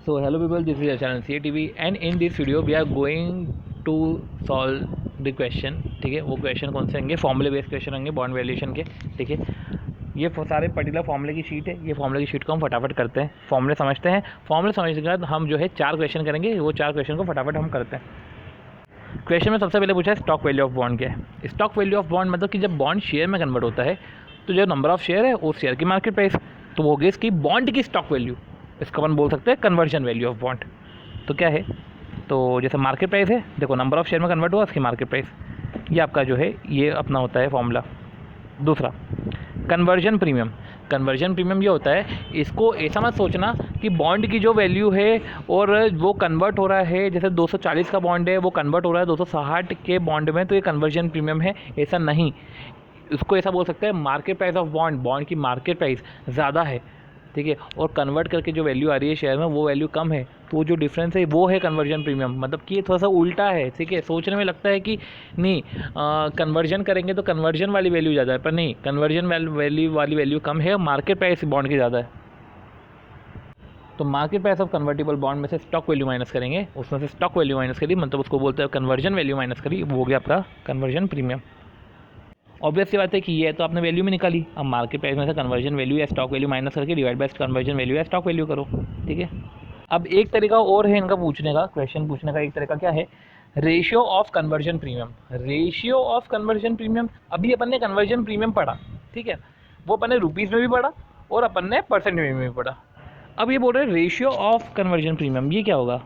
So hello people, this is your channel CATV and in this video we are going to solve the question. ठीक है, वो question कौन से होंगे? फॉर्मूले बेस्ड क्वेश्चन होंगे बॉन्ड वैल्यूएशन के. ठीक है, ये सारे पर्टिकुलर फॉर्मूले की शीट है. ये फॉर्मूले की शीट को हम फटाफट करते हैं, फॉर्मूले समझते हैं. फॉर्मूले समझने के बाद हम जो है 4 क्वेश्चन करेंगे. वो 4 क्वेश्चन को फटाफट हम करते हैं. क्वेश्चन में सबसे पहले पूछा है स्टॉक वैल्यू ऑफ बॉन्ड क्या है. स्टॉक वैल्यू ऑफ बॉन्ड मतलब कि जब बॉन्ड शेयर में कन्वर्ट होता है तो जो नंबर ऑफ शेयर है उस शेयर की मार्केट प्राइस, तो वो होगी इसकी बॉन्ड की स्टॉक वैल्यू. इसको अपन बोल सकते हैं कन्वर्जन वैल्यू ऑफ बॉन्ड. तो क्या है, तो जैसे मार्केट प्राइस है, देखो नंबर ऑफ शेयर में कन्वर्ट हुआ उसकी मार्केट प्राइस, ये आपका जो है ये अपना होता है फॉर्मूला. दूसरा कन्वर्जन प्रीमियम. कन्वर्जन प्रीमियम ये होता है, इसको ऐसा मत सोचना कि बॉन्ड की जो वैल्यू है और वो कन्वर्ट हो रहा है, जैसे 240 का बॉन्ड है वो कन्वर्ट हो रहा है 260 के बॉन्ड में, तो ये कन्वर्जन प्रीमियम है. ऐसा नहीं, इसको ऐसा बोल सकते हैं market price of bond. Bond की मार्केट प्राइस ज़्यादा है, ठीक है, और कन्वर्ट करके जो वैल्यू आ रही है शेयर में वो वैल्यू कम है, तो वो जो डिफरेंस है वो है कन्वर्जन प्रीमियम. मतलब कि ये थोड़ा सा उल्टा है. ठीक है, सोचने में लगता है कि नहीं कन्वर्जन करेंगे तो कन्वर्जन वाली वैल्यू ज़्यादा है, पर नहीं, कन्वर्जन वैल्यू वाली वैल्यू कम है और मार्केट प्राइस बॉन्ड की ज़्यादा है. तो market price of convertible bond में से स्टॉक वैल्यू माइनस करेंगे, उसमें से स्टॉक वैल्यू माइनस करी, मतलब उसको बोलते हैं कन्वर्जन वैल्यू माइनस करी, वो हो गया आपका कन्वर्जन प्रीमियम. ऑब्वियस सी बात है कि ये है तो आपने वैल्यू में निकाली. अब मार्केट प्राइस में से कन्वर्जन वैल्यू या स्टॉक वैल्यू माइनस करके डिवाइड बाय कन्वर्जन वैल्यू या स्टॉक वैल्यू करो. ठीक है, अब एक तरीका और है इनका पूछने का, क्वेश्चन पूछने का एक तरीका क्या है, ratio of conversion premium. Ratio of conversion premium, अभी अपन ने कन्वर्जन प्रीमियम पढ़ा, ठीक है, वो अपन ने रुपीज़ में भी पढ़ा और अपन ने परसेंट में भी पढ़ा. अब ये बोल रहे हैं रेशियो ऑफ कन्वर्जन प्रीमियम. ये क्या होगा,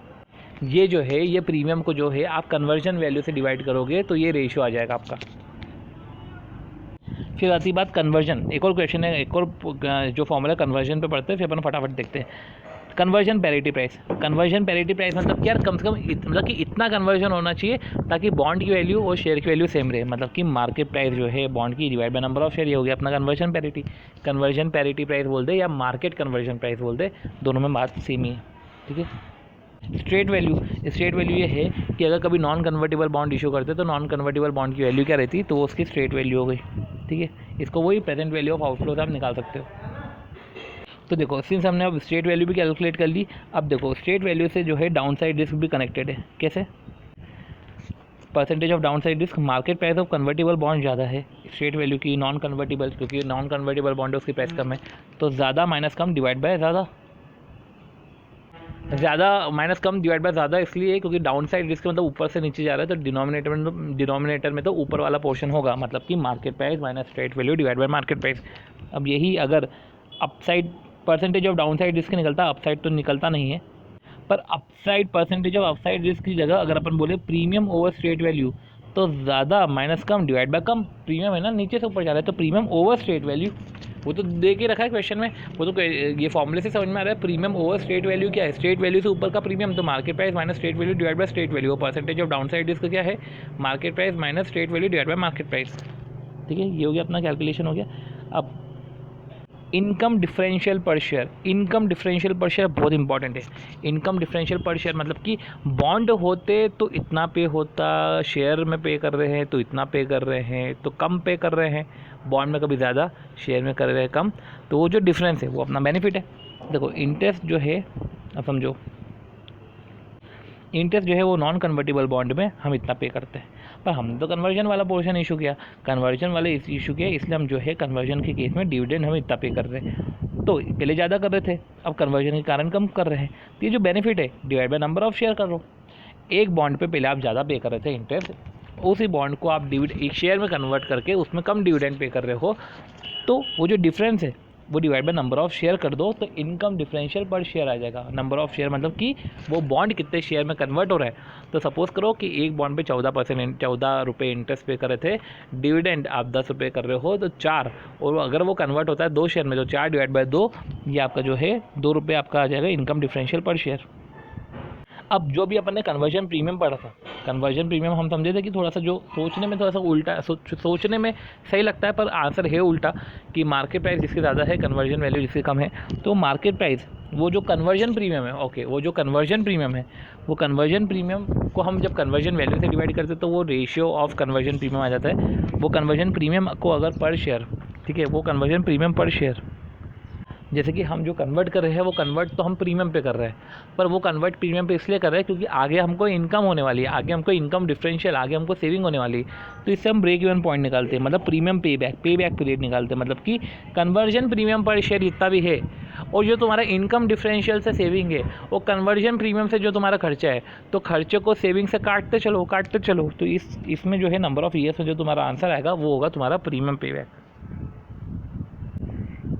ये जो है ये प्रीमियम को जो है आप कन्वर्जन वैल्यू से डिवाइड करोगे तो ये रेशियो आ जाएगा आपका. फिर आती बात कन्वर्जन. एक और क्वेश्चन है, एक और जो फॉर्मूला कन्वर्जन पे पढ़ते हैं, फिर अपन फटाफट देखते हैं. Conversion parity price. Conversion parity price मतलब कि यार कम से कम मतलब कि इतना कन्वर्जन होना चाहिए ताकि बॉन्ड की वैल्यू और शेयर की वैल्यू सेम रहे. मतलब कि मार्केट प्राइस जो है बॉन्ड की divide by number of share, ये हो गया अपना conversion parity. Conversion parity price बोल दे या मार्केट कन्वर्जन प्राइस बोल दे, दोनों में बात सेम ही है. ठीक है, स्ट्रेट वैल्यू. स्ट्रेट वैल्यू ये है कि अगर कभी नॉन कन्वर्टेबल बॉन्ड इशू करते तो नॉन कन्वर्टेबल बॉन्ड की वैल्यू क्या रहती, तो उसकी स्ट्रेट वैल्यू हो गई. ठीक है, इसको वही प्रेजेंट वैल्यू ऑफ आउटफ्लो से आप निकाल सकते हो. तो देखो सिंस हमने अब स्ट्रेट वैल्यू भी कैलकुलेट कर ली, अब देखो स्ट्रेट वैल्यू से जो है डाउन साइड रिस्क भी कनेक्टेड है. कैसे, percentage of down side risk, market price of convertible bond ज़्यादा है स्ट्रेट वैल्यू की नॉन कन्वर्टेबल, क्योंकि नॉन कन्वर्टेबल बॉन्ड है उसकी प्राइस कम है, तो ज़्यादा माइनस कम डिवाइड बाय ज़्यादा. ज़्यादा माइनस कम डिवाइड बाय ज़्यादा इसलिए क्योंकि डाउन साइड रिस्क मतलब ऊपर से नीचे जा रहा है, तो डिनोमिनेटर में तो ऊपर वाला पोर्शन होगा, मतलब कि market price minus straight value divide by market price. अब यही अगर upside percentage of down side risk निकलता, अपसाइड तो निकलता नहीं है, पर upside percentage of upside risk की जगह अगर अपन बोले प्रीमियम ओवर स्ट्रेट वैल्यू, तो ज़्यादा minus come divide by come. Premium है ना नीचे से ऊपर जा रहा है, तो प्रीमियम ओवर स्ट्रेट वैल्यू, वो तो दे के रखा है क्वेश्चन में, वो तो ये फॉर्मूले से समझ में आ रहा है. प्रीमियम ओवर स्ट्रेट वैल्यू क्या है, स्ट्रेट वैल्यू से ऊपर का प्रीमियम, तो market price minus straight value divide by straight value. Percentage of down side risk क्या है, market price minus straight value divide by market price. ठीक है, ये हो गया अपना कैलकुलेशन हो गया. अब इनकम डिफरेंशियल पर शेयर. इनकम डिफरेंशियल पर शेयर बहुत इंपॉर्टेंट है. इनकम डिफरेंशियल पर शेयर मतलब कि बॉन्ड होते तो इतना पे होता, शेयर में पे कर रहे हैं तो इतना पे कर रहे हैं, तो कम पे कर रहे हैं, बॉन्ड में कभी ज़्यादा शेयर में कर रहे हैं कम, तो वो जो डिफरेंस है वो अपना बेनिफिट है. देखो इंटरेस्ट जो है, अब समझो इंटरेस्ट जो है वो नॉन कन्वर्टेबल बॉन्ड में हम इतना पे करते हैं, पर हमने तो कन्वर्जन वाला पोर्शन इशू किया, कन्वर्जन वाले इशू किया, इसलिए हम जो है कन्वर्जन के केस में डिविडेंड हम इतना पे कर रहे हैं. तो पहले ज़्यादा कर रहे थे, अब कन्वर्जन के कारण कम कर रहे हैं, तो ये जो बेनिफिट है divide by number of share कर लो. एक बॉन्ड पे पहले आप ज़्यादा पे कर रहे थे इंटरेस्ट, उसी बॉन्ड को आप एक शेयर में कन्वर्ट करके उसमें कम डिविडेंड पे कर रहे हो, तो वो जो डिफरेंस है वो divide by number of share कर दो, तो इनकम डिफरेंशियल पर शेयर आ जाएगा. नंबर ऑफ शेयर मतलब कि वो बॉन्ड कितने शेयर में कन्वर्ट हो रहा है. तो सपोज़ करो कि एक बॉन्ड पे 14 रुपये इंटरेस्ट पे कर रहे थे, डिविडेंड आप 10 रुपये कर रहे हो, तो 4, और अगर वो कन्वर्ट होता है 2 शेयर में, तो 4 डिवाइड बाय 2, ये आपका जो है 2 रुपये आपका आ जाएगा इनकम डिफरेंशियल पर शेयर. अब जो भी अपन ने कन्वर्जन प्रीमियम पढ़ा था, कन्वर्जन प्रीमियम हम समझे थे कि थोड़ा सा जो सोचने में थोड़ा सा उल्टा, सोचने में सही लगता है पर आंसर है उल्टा, कि मार्केट प्राइस जिसकी ज़्यादा है कन्वर्जन वैल्यू जिसकी कम है, तो मार्केट प्राइस वो जो कन्वर्जन प्रीमियम है, ओके, वो जो कन्वर्जन प्रीमियम है, वो कन्वर्जन प्रीमियम को हम जब कन्वर्जन वैल्यू से डिवाइड करते तो वो रेशियो ऑफ कन्वर्जन प्रीमियम आ जाता है. वो कन्वर्जन प्रीमियम को अगर पर शेयर, ठीक है, वो कन्वर्जन प्रीमियम पर शेयर जैसे कि हम जो कन्वर्ट कर रहे हैं वो कन्वर्ट तो हम प्रीमियम पे कर रहे हैं, पर वो कन्वर्ट प्रीमियम पे इसलिए कर रहे हैं क्योंकि आगे हमको इनकम होने वाली है, आगे हमको इनकम डिफरेंशियल, आगे हमको सेविंग होने वाली है। तो इससे हम ब्रेक इवन पॉइंट निकालते हैं, मतलब प्रीमियम पे बैक पीरियड निकालते हैं, मतलब कि कन्वर्जन प्रीमियम पर शेयर जितना भी है और जो तुम्हारा इनकम डिफरेंशियल से सेविंग है वो कन्वर्जन प्रीमियम से जो तुम्हारा खर्चा है, तो खर्चे को सेविंग से काटते चलो। तो इसमें जो है नंबर ऑफ ईयर्स में जो तुम्हारा आंसर आएगा वो होगा तुम्हारा प्रीमियम पे बैक।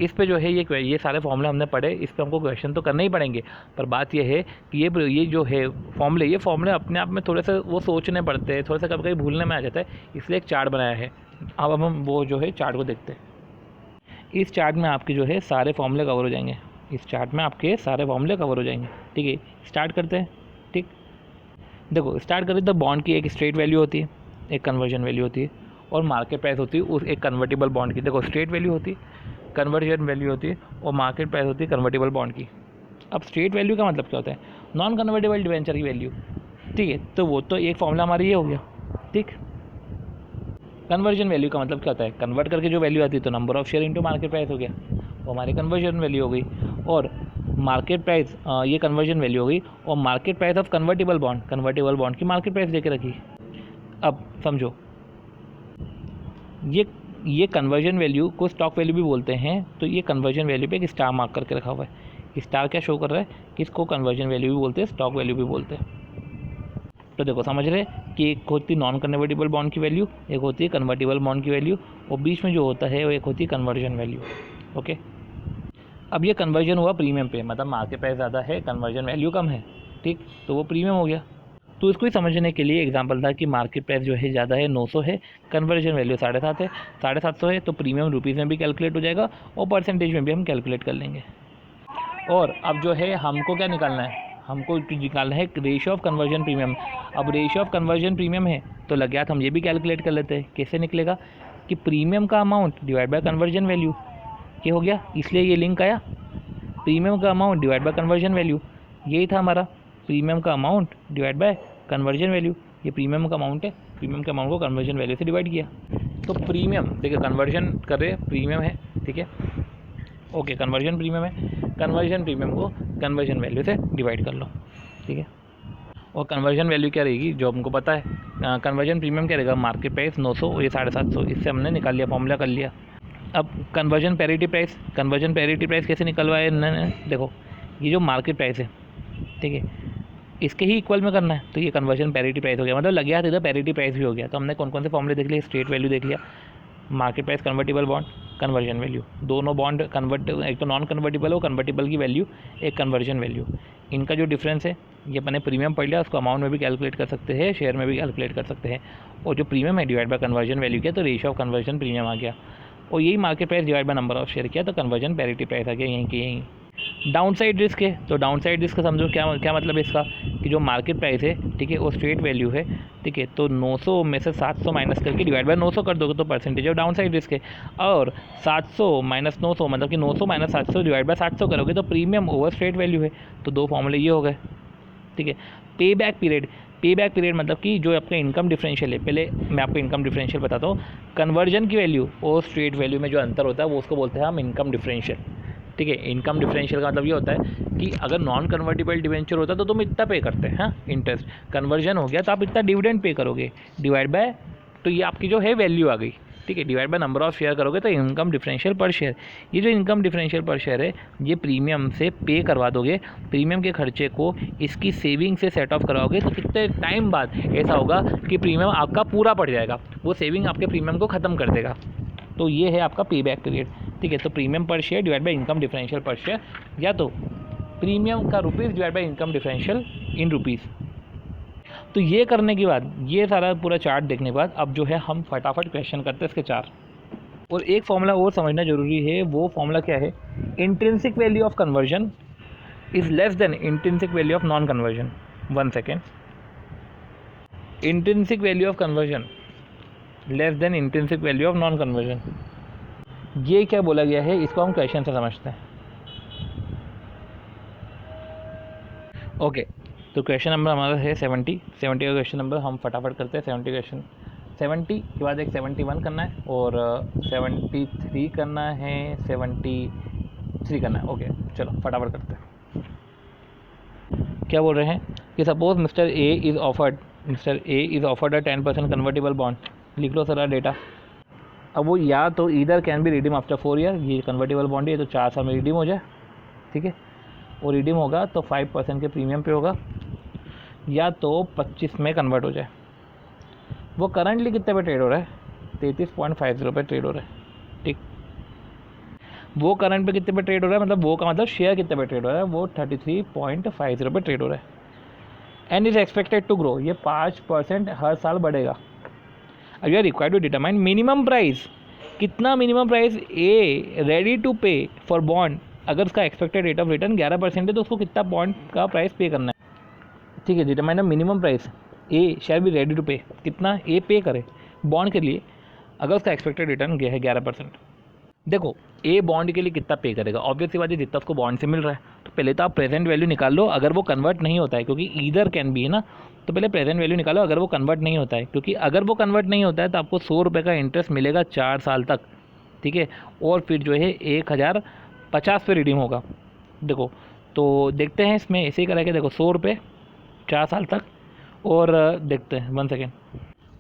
इस पे जो है ये सारे फॉर्मूले हमने पढ़े, इस पे हमको क्वेश्चन तो करने ही पड़ेंगे, पर बात ये है कि ये जो है ये फॉर्मूले अपने आप में थोड़े से वो सोचने पड़ते हैं, थोड़ा सा कभी कभी भूलने में आ जाता है, इसलिए एक चार्ट बनाया है। अब हम वो जो है चार्ट को देखते हैं। इस चार्ट में आपके जो है सारे फॉर्मूले कवर हो जाएंगे, ठीक है। स्टार्ट करते हैं, ठीक। देखो स्टार्ट करें तो बॉन्ड की एक स्ट्रेट वैल्यू होती है, एक कन्वर्जन वैल्यू होती है और मार्केट प्राइस होती है उस एक कन्वर्टेबल बॉन्ड की। देखो स्ट्रेट वैल्यू होती है, कन्वर्जन वैल्यू होती है और मार्केट प्राइस होती है कन्वर्टेबल बॉन्ड की। अब स्ट्रेट वैल्यू का मतलब क्या होता है? नॉन कन्वर्टेबल डिवेंचर की वैल्यू, ठीक है। तो वो तो एक फॉर्मूला हमारा ये हो गया, ठीक। कन्वर्जन वैल्यू का मतलब क्या होता है? कन्वर्ट करके जो वैल्यू आती है तो number of share into market price हो गया, वो हमारी कन्वर्जन वैल्यू हो गई। और मार्केट प्राइस ये कन्वर्जन वैल्यू हो गई और market price of convertible bond की मार्केट प्राइस देके रखी। अब समझो ये कन्वर्जन वैल्यू को स्टॉक वैल्यू भी बोलते हैं, तो ये कन्वर्जन वैल्यू पे एक स्टार मार्क करके रखा हुआ है। स्टार क्या शो कर रहा है कि इसको कन्वर्जन वैल्यू भी बोलते हैं, स्टॉक वैल्यू भी बोलते हैं। तो देखो समझ रहे कि एक होती है नॉन कन्वर्टेबल बॉन्ड की वैल्यू, एक होती है कन्वर्टेबल बॉन्ड की वैल्यू और बीच में जो होता है वो एक होती है कन्वर्जन वैल्यू, ओके। अब ये कन्वर्जन हुआ प्रीमियम पे, मतलब मार्केट प्राइस ज़्यादा है, कन्वर्जन वैल्यू कम है, ठीक, तो वो प्रीमियम हो गया। तो इसको ही समझने के लिए एग्जांपल था कि मार्केट प्राइस जो है ज़्यादा है, 900 है, कन्वर्जन वैल्यू 7.5 है, 750 है, तो प्रीमियम रुपीज़ में भी कैलकुलेट हो जाएगा और परसेंटेज में भी हम कैलकुलेट कर लेंगे। और अब जो है हमको क्या निकालना है? हमको निकालना है रेशियो ऑफ कन्वर्जन प्रीमियम। अब रेशियो ऑफ कन्वर्जन प्रीमियम है तो लग्यात हम ये भी कैलकुलेट कर लेते हैं। कैसे निकलेगा कि प्रीमियम का amount divide by conversion value, ये हो गया, इसलिए ये लिंक आया। प्रीमियम का amount divide by conversion value, यही था हमारा, प्रीमियम का amount divide by conversion value. ये प्रीमियम का अमाउंट है, प्रीमियम के अमाउंट को कन्वर्जन वैल्यू से डिवाइड किया। तो प्रीमियम देखिए कन्वर्जन कर रहे प्रीमियम है, ठीक है, ओके, कन्वर्जन प्रीमियम है, कन्वर्जन प्रीमियम को कन्वर्जन वैल्यू से डिवाइड कर लो, ठीक है। और कन्वर्जन वैल्यू क्या रहेगी जो हमको पता है, कन्वर्जन प्रीमियम क्या रहेगा? मार्केट प्राइस 900 और ये 750, इससे हमने निकाल लिया, फॉर्मूला कर लिया। अब कन्वर्जन पैरिटी प्राइस कैसे निकलवाए? देखो ये जो मार्केट प्राइस है, ठीक है, इसके ही इक्वल में करना है, तो ये कन्वर्जन पैरिटी प्राइस हो गया, मतलब लग गया था इधर पैरिटी प्राइस भी हो गया। तो हमने कौन कौन से फॉर्मूले देख लिए? स्ट्रेट वैल्यू देख लिया, market price, convertible bond, conversion value, दोनों बॉन्ड कन्वर्ट, एक तो नॉन कन्वर्टेबल हो, कन्वर्टेबल की वैल्यू, एक कन्वर्जन वैल्यू, इनका जो डिफरेंस है ये अपने प्रीमियम पढ़ लिया, उसको अमाउंट में भी कैलकुलेट कर सकते हैं, शेयर में भी कैलकुलेट कर सकते हैं। और जो प्रीमियम है डिवाइड बाय कन्वर्जन वैल्यू किया तो रेशियो ऑफ कन्वर्जन प्रीमियम आ गया। और यही market price divide by number of share किया तो कन्वर्जन पैरिटी प्राइस आ गया, यहीं की यहीं। डाउन साइड रिस्क है, तो डाउन साइड रिस्क समझो क्या मतलब है इसका, कि जो मार्केट प्राइस है, ठीक है, वो स्ट्रेट वैल्यू है, ठीक है, तो 900 में से 700 माइनस करके डिवाइड बाय 900 कर दोगे तो percentage of down side risk है। और 700 माइनस 900 मतलब कि 900 माइनस 700 डिवाइड बाय 700 करोगे तो प्रीमियम ओवर स्ट्रेट वैल्यू है। तो दो फॉर्मूले ये हो गए, ठीक है। पे बैक पीरियड मतलब कि जो आपका इनकम डिफरेंशियल है, पहले मैं आपको इनकम डिफरेंशियल बताता हूँ। कन्वर्जन की वैल्यू और स्ट्रेट वैल्यू में जो अंतर होता है वो उसको बोलते हैं हम इनकम डिफरेंशियल, ठीक है। इनकम डिफरेंशियल का मतलब ये होता है कि अगर नॉन कन्वर्टेबल डिवेंचर होता तो तुम इतना पे करते हैं, हाँ, इंटरेस्ट, कन्वर्जन हो गया तो आप इतना डिविडेंड पे करोगे, डिवाइड बाय, तो ये आपकी जो है वैल्यू आ गई, ठीक है, divide by number of share करोगे तो इनकम डिफरेंशियल पर शेयर। ये जो इनकम डिफरेंशियल पर शेयर है ये प्रीमियम से पे करवा दोगे, प्रीमियम के खर्चे को इसकी सेविंग से सेट ऑफ करवाओगे तो कितने टाइम बाद ऐसा होगा कि प्रीमियम आपका पूरा पड़ जाएगा, वो सेविंग आपके प्रीमियम को ख़त्म कर देगा। तो ये है आपका पे बैक पीरियड, ठीक है। तो प्रीमियम पर share divide by income differential पर शेयर, या तो प्रीमियम का rupees divide by income differential in rupees. तो ये करने के बाद, ये सारा पूरा चार्ट देखने के बाद अब जो है हम फटाफट क्वेश्चन करते हैं इसके चार। और एक फॉर्मूला और समझना जरूरी है, वो फॉर्मूला क्या है? Intrinsic value of conversion is less than intrinsic value of non conversion. 1 second, intrinsic value of conversion less than intrinsic value of non conversion, ये क्या बोला गया है, इसको हम क्वेश्चन से समझते हैं। ओके, तो क्वेश्चन नंबर हमारा है 70 का क्वेश्चन नंबर हम फटाफट करते हैं। 70 क्वेश्चन, 70 के बाद एक 71 करना है और 73 करना है, 73 3 करना है। ओके चलो फटाफट करते हैं। क्या बोल रहे हैं कि suppose mister A is offered a 10% convertible bond. लिख लो सारा डेटा। अब वो या तो either can be redeem after 4 year, ये कन्वर्टेबल बॉन्ड है तो 4 साल में रिडीम हो जाए, ठीक है। और रिडीम होगा तो 5% के प्रीमियम पे होगा, या तो 25 में कन्वर्ट हो जाए। वो करंटली कितने पे ट्रेड हो रहा है? 33.50 पे ट्रेड हो रहा है, ठीक। वो करंट पे कितने पे ट्रेड हो रहा है, मतलब वो का मतलब शेयर कितने पे ट्रेड हो रहा है, वो 33.50 पे ट्रेड हो रहा है। And is expected to grow, ये 5% हर साल बढ़ेगा। अब you are required to determine minimum price, कितना minimum price a ready to pay for bond. अगर उसका एक्सपेक्टेड रेट ऑफ रिटर्न 11% है तो उसको कितना बॉन्ड का प्राइस पे करना है, ठीक है। Determine minimum price A shall be ready to pay, कितना ए पे करे बॉन्ड के लिए अगर उसका एक्सपेक्टेड रिटर्न है 11%। देखो ए बॉन्ड के लिए कितना पे करेगा, ऑब्वियस सी बात है जितना उसको बॉन्ड से मिल रहा है। तो पहले तो आप प्रेजेंट वैल्यू निकाल लो, अगर वो कन्वर्ट नहीं होता है, क्योंकि ईदर कैन बी है ना, तो पहले प्रेजेंट वैल्यू निकालो अगर वो कन्वर्ट नहीं होता है, क्योंकि अगर वो कन्वर्ट नहीं होता है तो आपको 100 रुपये का इंटरेस्ट मिलेगा 4 साल तक, ठीक है। और फिर जो है 1050 पे रिडीम होगा। देखो तो देखते हैं इसमें ऐसे ही करेंगे। देखो 100 रुपये 4 साल तक, और देखते हैं 1 सेकेंड।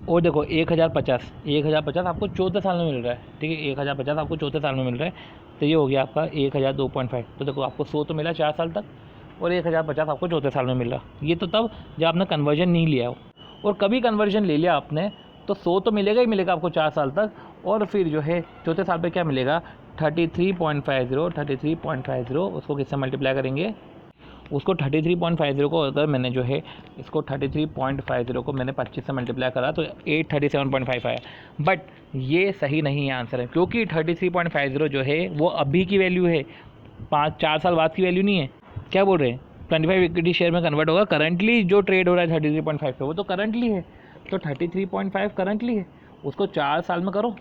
और देखो 1050 आपको 14 साल में मिल रहा है, ठीक है। 1050 आपको 14 साल में मिल रहा है, तो ये हो गया आपका 1002.5। तो देखो आपको 100 तो मिला 4 साल तक, और 1050 आपको 14 साल में मिल रहा। ये तो तब जब आपने कन्वर्जन नहीं लिया हो, और कभी कन्वर्जन ले लिया आपने तो 100 तो मिलेगा ही मिलेगा आपको 4 साल तक, और फिर जो है चौथे साल पे क्या मिलेगा 33.50। उसको किससे मल्टीप्लाई करेंगे, उसको 33.50 को अगर मैंने जो है इसको 33.50 को मैंने 25 से मल्टीप्लाई करा तो 837.5 आया। बट ये सही नहीं है आंसर है, क्योंकि 33.50 जो है वो अभी की वैल्यू है, 4 साल बाद की वैल्यू नहीं है। क्या बोल रहे हैं 25 इक्विटी शेयर में कन्वर्ट होगा। करंटली जो ट्रेड हो रहा है 33.5 पे वो तो करंटली है, तो 33.5 करंटली है, उसको 4 साल में करो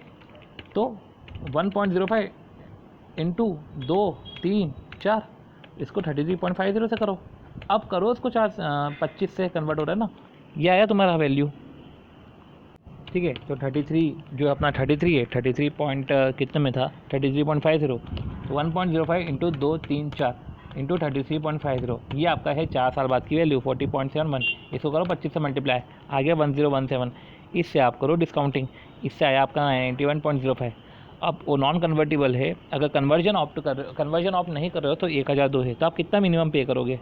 तो 1.05 इंटू 2 3 4, इसको 33.50 से करो। अब करो इसको 25 से कन्वर्ट हो रहा है ना, ये आया तुम्हारा वैल्यू, ठीक है। तो 33 जो अपना 33 है, 33 पॉइंट कितने में था 33.50, तो 1.05 इंटू 2 3 4 इंटू 33.50, ये आपका है 4 साल बाद की वैल्यू 40.71। इसको करो 25 से मल्टीप्लाई, आ गया 1017। इससे आप करो डिस्काउंटिंग, इससे आया आपका 91.05। अब वो नॉन कन्वर्टेबल है, अगर कन्वर्जन ऑप्ट नहीं कर रहे हो तो 1002 है, तो आप कितना मिनिमम पे करोगे।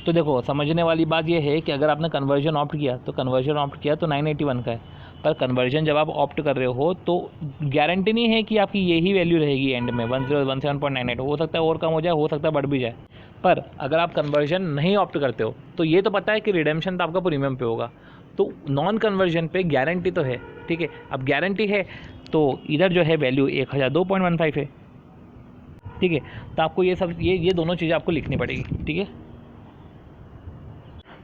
तो देखो समझने वाली बात यह है कि अगर आपने कन्वर्जन ऑप्ट किया तो 981 का है, पर कन्वर्जन जब आप ऑप्ट कर रहे हो तो गारंटी नहीं है कि आपकी यही वैल्यू रहेगी एंड में 1017.98। हो सकता है और कम हो जाए, हो सकता है बढ़ भी जाए। पर अगर आप कन्वर्जन नहीं ऑप्ट करते हो तो ये तो पता है कि रिडेम्पशन तो आपका प्रीमियम पे होगा, तो नॉन कन्वर्जन पे गारंटी तो है, ठीक है। अब गारंटी है तो इधर जो है वैल्यू 1002.15 है, ठीक है। तो आपको ये सब ये दोनों चीज़ें आपको लिखनी पड़ेगी, ठीक है।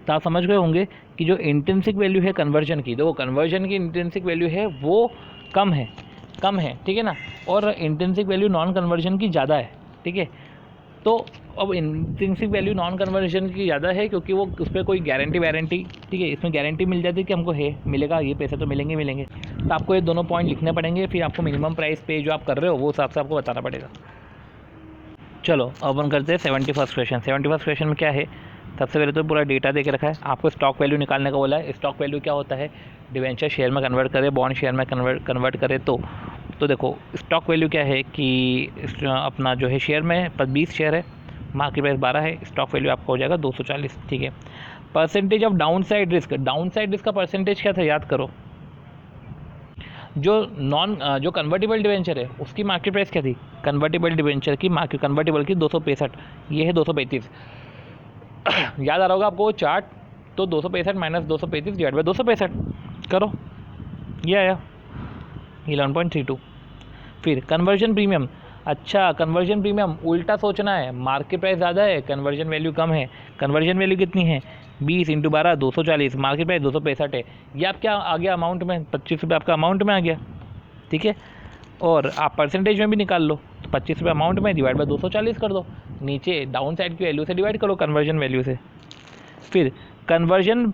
तो आप समझ गए होंगे कि जो इंट्रिंसिक वैल्यू है कन्वर्जन की, देखो कन्वर्जन की इंट्रिंसिक वैल्यू है वो कम है, ठीक है ना, और इंट्रिंसिक वैल्यू नॉन कन्वर्जन की ज़्यादा है, ठीक है। तो अब इंट्रिंसिक वैल्यू नॉन कन्वर्जन की ज़्यादा है क्योंकि वो उस पर कोई गारंटी, ठीक है, इसमें गारंटी मिल जाती है कि हमको है मिलेगा, ये पैसे तो मिलेंगे। तो आपको ये दोनों पॉइंट लिखने पड़ेंगे, फिर आपको मिनिमम प्राइस पे जो आप कर रहे हो वो हिसाब से आपको बताना पड़ेगा। चलो अब अपन करते हैं 71st क्वेश्चन। 71st क्वेश्चन में क्या है, सबसे पहले तो पूरा डेटा दे के रखा है, आपको स्टॉक वैल्यू निकालने का बोला है। स्टॉक वैल्यू क्या होता है, डिवेंचर शेयर में कन्वर्ट करे, बॉन्ड शेयर में कन्वर्ट करे। तो देखो स्टॉक वैल्यू क्या है कि अपना जो है शेयर में 20 शेयर है, मार्केट प्राइस 12 है, स्टॉक वैल्यू आपका हो जाएगा 240, ठीक है। Percentage of down side risk का परसेंटेज क्या था याद करो। जो कन्वर्टेबल डिवेंचर है उसकी मार्केट प्राइस क्या थी, कन्वर्टेबल डिवेंचर की कन्वर्टेबल की 265, ये है 235। याद आ रहा होगा आपको वो चार्ट, तो 265 माइनस 235 डिवाइड बाई 265 करो, ये आया 11.32। फिर कन्वर्जन प्रीमियम, अच्छा कन्वर्जन प्रीमियम उल्टा सोचना है, मार्केट प्राइस ज़्यादा है, कन्वर्जन वैल्यू कम है। कन्वर्जन वैल्यू कितनी है 20 × 12 240, मार्केट प्राइस 265 है। ये आप क्या आ गया अमाउंट में, 25 रुपये आपका अमाउंट में आ गया, ठीक है। और आप परसेंटेज में भी निकाल लो, तो 25 रुपये अमाउंट में डिवाइड बाई 240 कर दो, नीचे डाउन साइड की वैल्यू से डिवाइड करो कन्वर्जन वैल्यू से। फिर conversion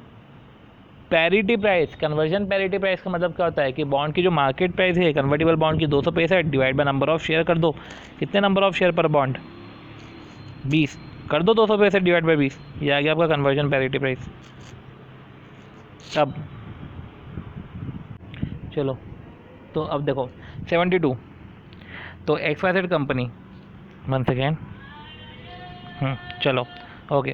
parity price, conversion parity price का मतलब क्या होता है कि बॉन्ड की जो मार्केट प्राइस है कन्वर्टिबल बॉन्ड की 265 divide by number of share कर दो। कितने नंबर ऑफ शेयर पर बॉन्ड? 20 कर दो, 265 डिवाइड बाय 20, ये आ गया आपका कन्वर्जन पैरिटी प्राइस। अब चलो तो अब देखो 72, तो XYZ कंपनी, वन सेकेंड, चलो ओके,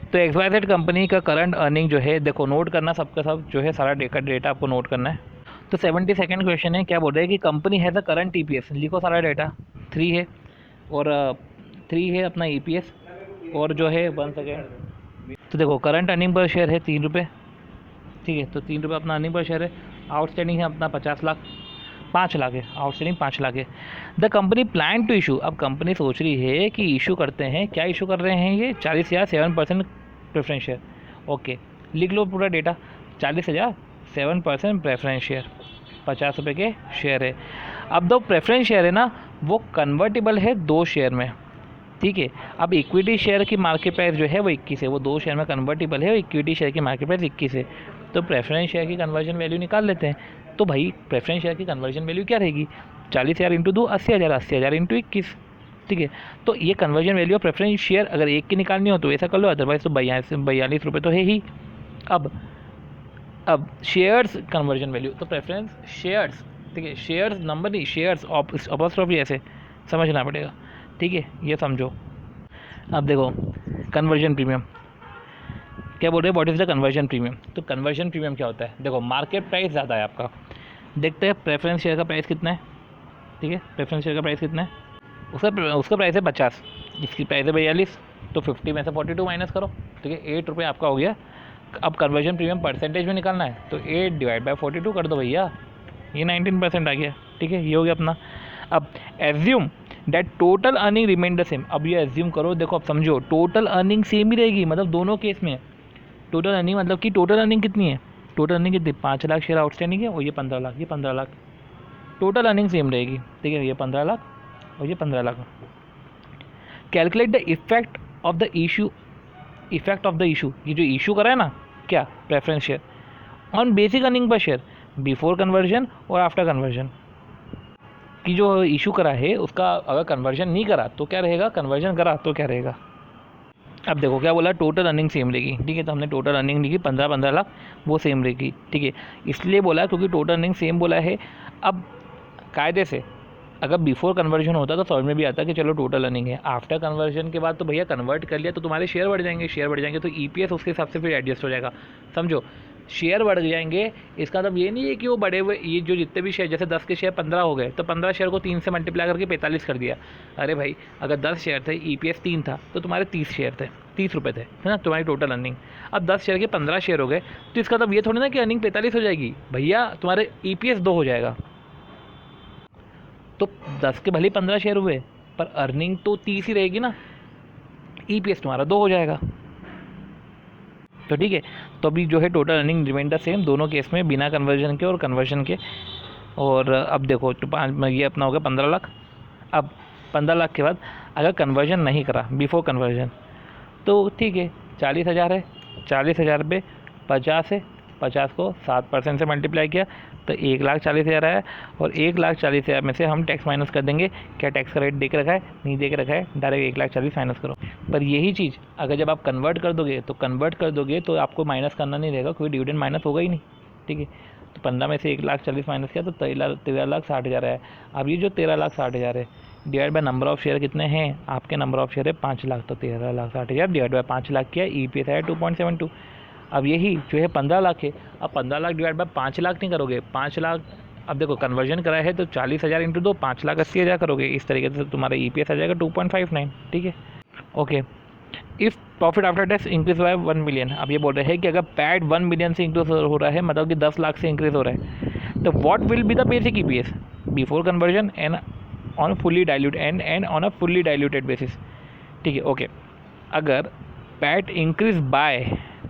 तो XYZ कंपनी का करंट अर्निंग जो है, देखो नोट करना सबका सब जो है, सारा डेटा आपको नोट करना है। तो 72nd क्वेश्चन है, क्या बोल रहे हैं कि company has a current EPS, लिखो सारा डेटा, 3 है और 3 है अपना EPS, और जो है 1 सेकेंड, तो देखो करंट अर्निंग पर शेयर है 3 रुपये, ठीक है, तो 3 रुपये अपना अर्निंग पर शेयर है। आउटस्टैंडिंग है अपना 50 लाख, 5 लाख है आउटस्टैंडिंग, 5 लाख है। The company plan to issue, अब कंपनी सोच रही है कि इशू करते हैं, क्या इशू कर रहे हैं ये, 40,000 7% प्रेफरेंस शेयर। ओके, लिख लो पूरा डेटा, 40,000 7% प्रेफरेंस शेयर, 50 रुपये के शेयर है। अब दो प्रेफरेंस शेयर है ना, वो कन्वर्टेबल है 2 शेयर में, ठीक है। अब इक्विटी शेयर की मार्केट प्राइस जो है वो 21 है, वो 2 शेयर में कन्वर्टेबल है, और इक्विटी शेयर की मार्केट प्राइस 21 है। तो प्रेफरेंस शेयर की कन्वर्जन वैल्यू निकाल लेते हैं। तो भाई प्रेफरेंस शेयर की कन्वर्जन वैल्यू क्या रहेगी, 40,000 इंटू 2 80,000, 80,000 इंटू 21, ठीक है। तो ये conversion value of preference share अगर एक की निकालनी हो तो ऐसा कर लो, अदरवाइज तो 42 रुपये तो है ही। अब शेयर्स कन्वर्जन वैल्यू, तो प्रेफरेंस शेयर्स, ठीक है, शेयर्स नंबर नहीं, शेयर्स अपॉस्ट्रोफी ऐसे समझना पड़ेगा, ठीक है, ये समझो। अब देखो कन्वर्जन प्रीमियम, क्या बोल रहे हैं, what is the conversion premium. तो कन्वर्जन प्रीमियम क्या होता है, देखो मार्केट प्राइस ज़्यादा है आपका, देखते हैं प्रेफरेंस शेयर का प्राइस कितना है, ठीक है, प्रेफरेंस शेयर का प्राइस कितना है, उसका प्राइस है 50, इसकी प्राइस है 42, तो 50 में से 42 माइनस करो, ठीक है, 8 रुपये आपका हो गया। अब कन्वर्जन प्रीमियम परसेंटेज में निकालना है, तो 8 डिवाइड बाय 42 कर दो भैया, ये 19% आ गया, ठीक है, ये हो गया अपना। अब assume that total earning remain the same, अब ये एज्यूम करो, देखो अब समझो, टोटल अर्निंग सेम ही रहेगी, मतलब दोनों केस में टोटल अर्निंग, मतलब कि टोटल अर्निंग कितनी है, टोटल अर्निंग कितनी, 5 लाख शेयर आउटस्टैंडिंग है, और ये 15 लाख, ये 15 लाख, टोटल अर्निंग सेम रहेगी, ठीक है, ये 15 लाख और ये 15 lakh. Calculate the effect of the issue, effect of the issue, ये जो इशू करा है ना, क्या, preference share, on basic earning per share before conversion और आफ्टर कन्वर्जन, कि जो इशू करा है उसका अगर कन्वर्जन नहीं करा तो क्या रहेगा, कन्वर्जन करा तो क्या रहेगा। अब देखो क्या बोला, टोटल अर्निंग सेम रहेगी, ठीक है, तो हमने टोटल अर्निंग लिखी 15 लाख, वो सेम रहेगी, ठीक है, इसलिए बोला क्योंकि टोटल अर्निंग सेम बोला है। अब कायदे से अगर बिफोर कन्वर्जन होता तो समझ में भी आता कि चलो टोटल अर्निंग है, आफ्टर कन्वर्जन के बाद तो भैया कन्वर्ट कर लिया तो तुम्हारे शेयर बढ़ जाएंगे, शेयर बढ़ जाएंगे तो EPS उसके हिसाब से फिर एडजस्ट हो जाएगा, समझो, शेयर बढ़ जाएंगे, इसका मतलब ये नहीं है कि वो बढ़े हुए, ये जो जितने भी शेयर, जैसे 10 के शेयर 15 हो गए तो 15 शेयर को 3 से मल्टीप्लाई करके 45 कर दिया। अरे भाई अगर 10 शेयर थे, EPS 3 था, तो तुम्हारे 30 शेयर थे, 30 रुपये थे, है ना, तुम्हारी टोटल अर्निंग। अब 10 शेयर के 15 शेयर हो गए, तो इसका मतलब ये थोड़ी ना कि अर्निंग 45 हो जाएगी भैया, तुम्हारे EPS 2 हो जाएगा। तो 10 के भले 15 शेयर हुए पर अर्निंग तो 30 ही रहेगी ना, EPS तुम्हारा 2 हो जाएगा। तो ठीक है, तो अभी जो है टोटल अर्निंग रिमाइंडर सेम दोनों केस में, बिना कन्वर्जन के और कन्वर्जन के। और अब देखो तो 5, ये अपना हो गया 15 लाख। अब 15 लाख के बाद अगर कन्वर्जन नहीं करा बिफोर कन्वर्जन तो ठीक है, 40,000 है, 40,000 पे 50 है, 50 को 7% से मल्टीप्लाई किया तो 1,40,000 आया, और 1,40,000 में से हम टैक्स माइनस कर देंगे। क्या टैक्स का रेट दे के रखा है, नहीं दे के रखा है, डायरेक्ट 1,40,000 माइनस करो। पर यही चीज़ अगर जब आप कन्वर्ट कर दोगे तो आपको माइनस करना नहीं रहेगा, कोई डिविडेंड माइनस होगा ही नहीं, ठीक है। तो 15 में से 1,40,000 माइनस किया तो 13,60,000 आया। अब ये जो 13,60,000 है divide by number of share कितने हैं, आपके नंबर ऑफ शेयर है 5 लाख, तो 13,60,000 डिवाइड बाय 5 लाख किया, EPS आया 2.72। अब यही जो है 15 लाख है, अब 15 लाख डिवाइड बाय 5 लाख नहीं करोगे, 5 लाख, अब देखो कन्वर्जन करा है तो 40,000 इंटू 2 5,80,000 करोगे, इस तरीके से तुम्हारा EPS आ जाएगा 2.59, ठीक है। Okay, if profit after tax increase by 1 million, अब ये बोल रहे हैं कि अगर पैट 1 मिलियन से इंक्रीज हो रहा है, मतलब कि 10 लाख से इंक्रीज हो रहा है, तो what will be the basic EPS before conversion and on fully dilute and on a fully diluted basis, ठीक है। ओके, अगर पैट इंक्रीज बाय,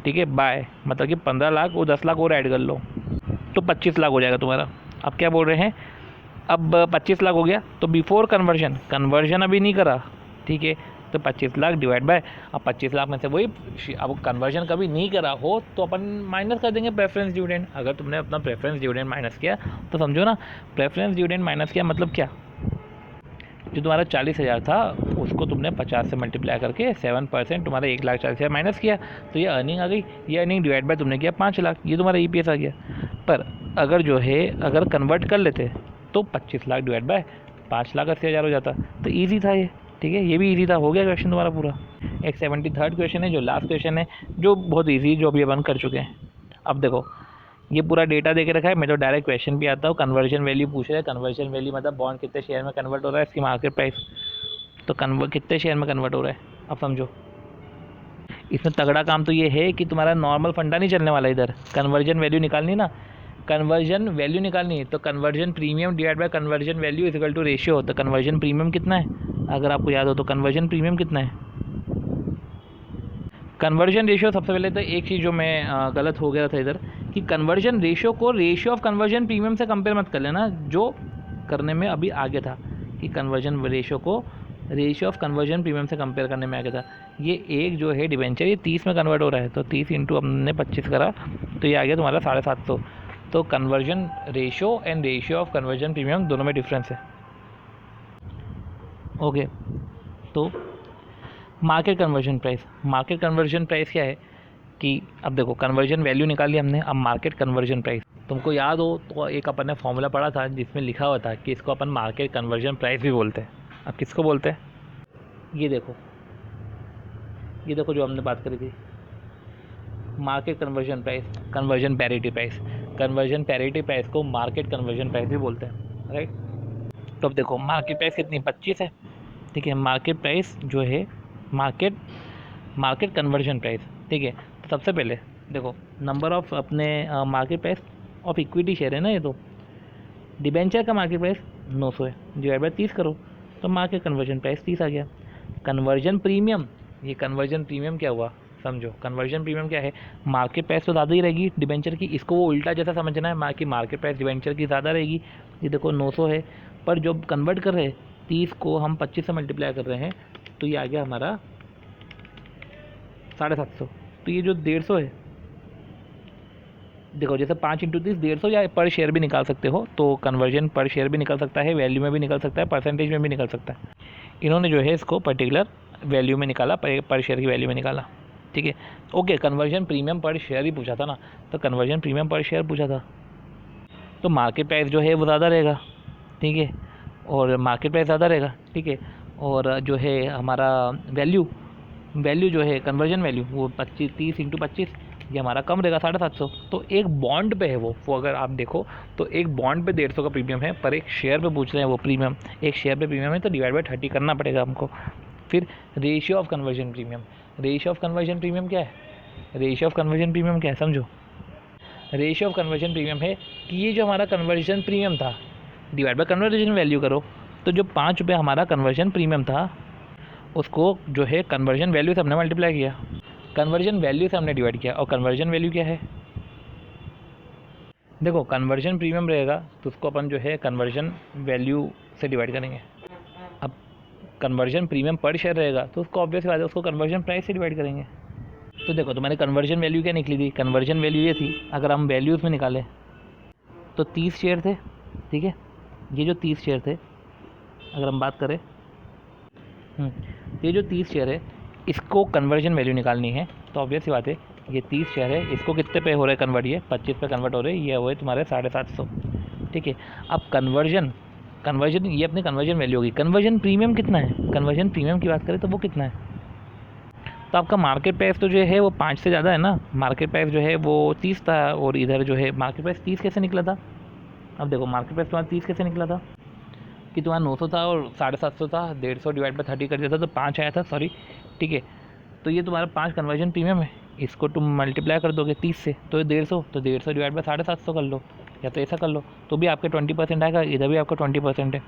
ठीक है, बाय मतलब कि 15 लाख वो 10 लाख और ऐड कर लो तो 25 लाख हो जाएगा तुम्हारा। अब क्या बोल रहे हैं, अब 25 लाख हो गया तो बिफोर कन्वर्जन अभी नहीं करा, ठीक है, तो 25 लाख डिवाइड बाय, अब 25 लाख में से वही अब कन्वर्जन कभी नहीं करा हो तो अपन माइनस कर देंगे प्रेफरेंस डिविडेंड। अगर तुमने अपना प्रेफरेंस डिविडेंड माइनस किया तो समझो ना, प्रेफरेंस डिविडेंड माइनस किया मतलब क्या, जो तुम्हारा 40,000 था उसको तुमने 50 से मल्टीप्लाई करके 7% तुम्हारा 1,40,000 माइनस किया, तो ये अर्निंग आ गई। ये अर्निंग डिवाइड बाय तुमने किया 5 लाख, ये तुम्हारा EPS आ गया। पर अगर जो है अगर कन्वर्ट कर लेते तो 25 लाख डिवाइड बाय 5,80,000 हो जाता। तो ईजी था ये, ठीक है, ये भी ईजी था, हो गया क्वेश्चन तुम्हारा पूरा। एक 73rd क्वेश्चन है जो लास्ट क्वेश्चन है, जो बहुत ईजी, जो अभी अपन कर चुके हैं। अब देखो ये पूरा डेटा दे के रखा है, मैं तो डायरेक्ट क्वेश्चन भी आता हूँ। कन्वर्जन वैल्यू पूछ रहा है, कन्वर्जन वैल्यू मतलब बॉन्ड कितने शेयर में कन्वर्ट हो रहा है, इसकी मार्केट प्राइस, तो कितने शेयर में कन्वर्ट हो रहा है। अब समझो इसमें तगड़ा काम तो ये है कि तुम्हारा नॉर्मल फंडा नहीं चलने वाला, इधर कन्वर्जन वैल्यू निकालनी ना, कन्वर्जन वैल्यू निकालनी है। तो conversion premium divide by conversion value is equal to ratio. तो कन्वर्जन प्रीमियम कितना है, अगर आपको याद हो तो कन्वर्जन प्रीमियम कितना है। कन्वर्जन रेशियो, सबसे पहले तो एक चीज़ जो मैं गलत हो गया था इधर, कि कन्वर्जन रेशियो को रेशियो ऑफ कन्वर्जन प्रीमियम से कंपेयर मत कर लेना, जो करने में अभी आगे था कि कन्वर्जन रेशियो को रेशियो ऑफ कन्वर्जन प्रीमियम से कंपेयर करने में आगे था। ये एक जो है डिबेंचर ये 30 में कन्वर्ट हो रहा है, तो 30 इंटू हमने 25 करा तो ये आ गया तुम्हारा 750। तो conversion ratio and ratio of conversion premium दोनों में डिफरेंस है। ओके, तो market conversion price, market conversion price क्या है कि अब देखो कन्वर्जन वैल्यू निकाली हमने, अब मार्केट कन्वर्जन प्राइस तुमको याद हो तो एक अपन ने फॉर्मूला पढ़ा था जिसमें लिखा हुआ था कि इसको अपन मार्केट कन्वर्जन प्राइस भी बोलते हैं। अब किसको बोलते हैं, ये देखो जो हमने बात करी थी, market conversion price, conversion parity price, conversion parity price को मार्केट कन्वर्जन प्राइस भी बोलते हैं, राइट। तो अब देखो मार्केट प्राइस कितनी, 25 है, ठीक है। मार्केट प्राइस जो है मार्केट कन्वर्जन प्राइस, ठीक है। तो सबसे पहले देखो नंबर ऑफ अपने market price of equity share है ना, ये तो डिबेंचर का मार्केट प्राइस 900 है, डिवाइड बाय 30 करो तो मार्केट कन्वर्जन प्राइस 30 आ गया। कन्वर्जन प्रीमियम, ये कन्वर्जन प्रीमियम क्या हुआ समझो, कन्वर्जन प्रीमियम क्या है, मार्केट प्राइस तो ज़्यादा ही रहेगी डिबेंचर की, इसको वो उल्टा जैसा समझना है, कि मार्केट प्राइस डिबेंचर की ज़्यादा रहेगी। ये देखो 900 है, पर जो कन्वर्ट कर रहे हैं 30 को हम 25 से मल्टीप्लाई कर रहे हैं तो ये आ गया हमारा 750। तो ये जो 150 है, देखो जैसे 5 इंटू 30 150, या पर शेयर भी निकाल सकते हो, तो कन्वर्जन पर शेयर भी निकल सकता है, वैल्यू में भी निकल सकता है, परसेंटेज में भी निकल सकता है। इन्होंने जो है इसको पर्टिकुलर वैल्यू में निकाला, पर शेयर की वैल्यू में निकाला, ठीक है। ओके, कन्वर्जन प्रीमियम पर शेयर ही पूछा था ना, तो कन्वर्जन प्रीमियम पर शेयर पूछा था, तो मार्केट प्राइस जो है वो ज़्यादा रहेगा, ठीक है, और मार्केट प्राइस ज़्यादा रहेगा, ठीक है। और जो है हमारा वैल्यू जो है कन्वर्जन वैल्यू वो 30 इंटू 25, ये हमारा कम रहेगा 750। तो एक बॉन्ड पे है वो अगर आप देखो तो एक बॉन्ड पे 150 का प्रीमियम है, पर एक शेयर पे पूछ रहे हैं वो प्रीमियम, एक शेयर पे प्रीमियम है, तो डिवाइड बाय 30 करना पड़ेगा हमको। फिर ratio of conversion premium, ratio of conversion premium क्या है, रेशियो ऑफ कन्वर्जन प्रीमियम क्या है समझो, रेशियो ऑफ कन्वर्जन प्रीमियम है कि ये जो हमारा कन्वर्जन प्रीमियम था डिवाइड बाय कन्वर्जन वैल्यू करो, तो जो 5 रुपये हमारा कन्वर्जन प्रीमियम था उसको जो है कन्वर्जन वैल्यू से हमने मल्टीप्लाई किया, कन्वर्जन वैल्यू से हमने डिवाइड किया, और कन्वर्जन वैल्यू क्या है, देखो कन्वर्जन प्रीमियम रहेगा तो उसको अपन जो है कन्वर्जन वैल्यू से डिवाइड करेंगे। अब कन्वर्जन प्रीमियम पर शेयर रहेगा तो उसको ऑब्वियस बात है उसको कन्वर्जन प्राइस से डिवाइड करेंगे। तो देखो तो मैंने कन्वर्जन वैल्यू क्या निकली थी, कन्वर्जन वैल्यू ये थी, अगर हम वैल्यूज़ में निकालें तो 30 शेयर थे, ठीक है। ये जो 30 शेयर थे अगर हम बात करें, ये जो 30 शेयर है इसको कन्वर्जन वैल्यू निकालनी है, तो ऑब्वियस सी बात है ये 30 शेयर है, इसको कितने पे हो रहे कन्वर्ट, ये 25 पे कन्वर्ट हो रहे, ये हुए तुम्हारे 750, ठीक है। अब कन्वर्जन ये अपनी कन्वर्जन वैल्यू होगी। कन्वर्जन प्रीमियम कितना है, कन्वर्जन प्रीमियम की बात करें तो वो कितना है, तो आपका मार्केट प्राइस तो जो है वो 5 से ज़्यादा है ना, मार्केट प्राइस जो है वो 30 था, और इधर जो है मार्केट प्राइस 30 कैसे निकला था। अब देखो मार्केट प्राइस तुम्हारा 30 कैसे निकला था कि तुम्हारा 900 था और 750 था, 150 डिवाइड बाय 30 कर दिया था तो 5 आया था, सॉरी, ठीक है। तो ये तुम्हारा 5 कन्वर्जन प्रीमियम है, इसको तुम मल्टीप्लाई कर दोगे 30 से तो ये 150, तो 150 डिवाइड बाय 750 कर लो, या तो ऐसा कर लो, तो भी आपके 20% आएगा, इधर भी आपका 20% है।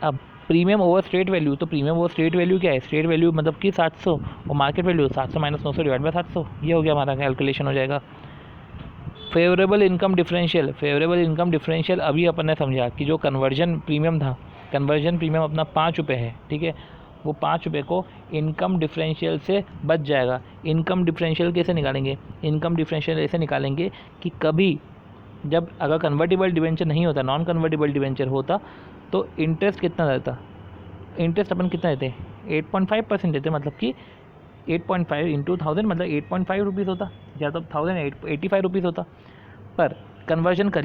अब प्रीमियम ओवर स्ट्रेट वैल्यू, तो प्रीमियम ओवर स्ट्रेट वैल्यू क्या है, स्ट्रेट वैल्यू मतलब कि 700 और market value 700 minus 900 divide by 700, ये हो गया हमारा कैलकुलेशन हो जाएगा। फेवरेबल इनकम डिफरेंशियल अभी अपन ने समझा कि जो कन्वर्जन प्रीमियम था, कन्वर्जन प्रीमियम अपना 5 रुपये है, ठीक है, वो 5 रुपये को इनकम डिफरेंशियल से बच जाएगा। इनकम डिफरेंशियल कैसे निकालेंगे? इनकम डिफरेंशियल ऐसे निकालेंगे कि कभी जब अगर कन्वर्टिबल डिवेंचर नहीं होता, नॉन कन्वर्टिबल डिवेंचर होता, तो इंटरेस्ट कितना रहता? इंटरेस्ट अपन कितना देते हैं? 8.5% देते, मतलब कि 8.5 इंटू 1000 मतलब 8.5 रुपीज़ होता, या तो 1085 रुपीज़ होता। पर कन्वर्जन कर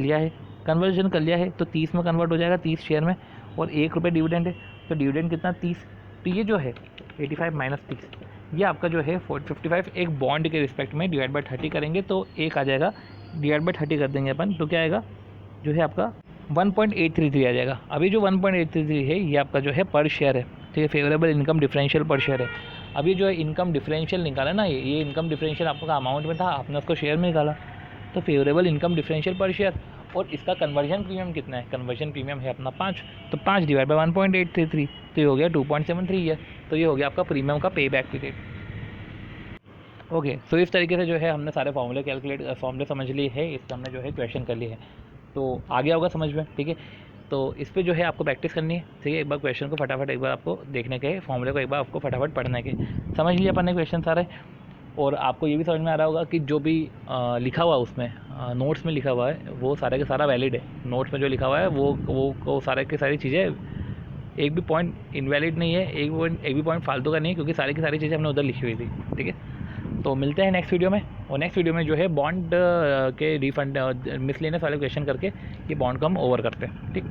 लिया है, तो 30 में कन्वर्ट हो जाएगा, 30 शेयर में, और 1 रुपये डिविडेंड है, तो डिविडेंड कितना? 30। तो ये जो है 85 माइनस 30, ये आपका जो है 55 एक बॉन्ड के रिस्पेक्ट में डिवाइड बाई 30 करेंगे तो एक आ जाएगा, डिवाइड बाई 30 कर देंगे अपन तो क्या आएगा, जो है आपका 1.833 आ जाएगा। अभी जो 1.833 है ये आपका जो है पर शेयर है, तो ये फेवरेबल इनकम डिफरेंशियल पर शेयर है। अभी जो है इनकम डिफरेंशियल निकाला ना, ये इनकम डिफरेंशियल आपका अमाउंट में था, आपने उसको शेयर में निकाला, तो फेवरेबल इनकम डिफरेंशियल पर शेयर। और इसका कन्वर्जन प्रीमियम कितना है? कन्वर्जन प्रीमियम है अपना 5, तो 5 डिवाइड बाई 1.833, तो ये हो गया 2.73 ईयर। तो ये हो गया आपका प्रीमियम का पे बैक पीरियड। ओके, सो इस तरीके से जो है हमने सारे फॉर्मूले समझ लिए है, इसका हमने जो है क्वेश्चन कर लिए है, तो आ गया होगा समझ में, ठीक है। तो इस पर जो है आपको प्रैक्टिस करनी है, ठीक है। एक बार क्वेश्चन को फटाफट एक बार आपको देखने के, फॉर्मूले को एक बार आपको फटाफट पढ़ने के, समझ लिया अपन ने क्वेश्चन सारे। और आपको ये भी समझ में आ रहा होगा कि जो भी लिखा हुआ उसमें नोट्स में लिखा हुआ है वो सारे का सारा वैलिड है। नोट्स में जो लिखा हुआ है वो सारे की सारी चीज़ें, एक भी पॉइंट इनवैलिड नहीं है, एक भी पॉइंट फालतू का नहीं है, क्योंकि सारी की सारी चीज़ें हमने उधर लिखी हुई थी, ठीक है। तो मिलते हैं नेक्स्ट वीडियो में, और नेक्स्ट वीडियो में जो है बॉन्ड के रिफंड मिसलेनियस वाले क्वेश्चन करके ये बॉन्ड को हम ओवर करते हैं, ठीक।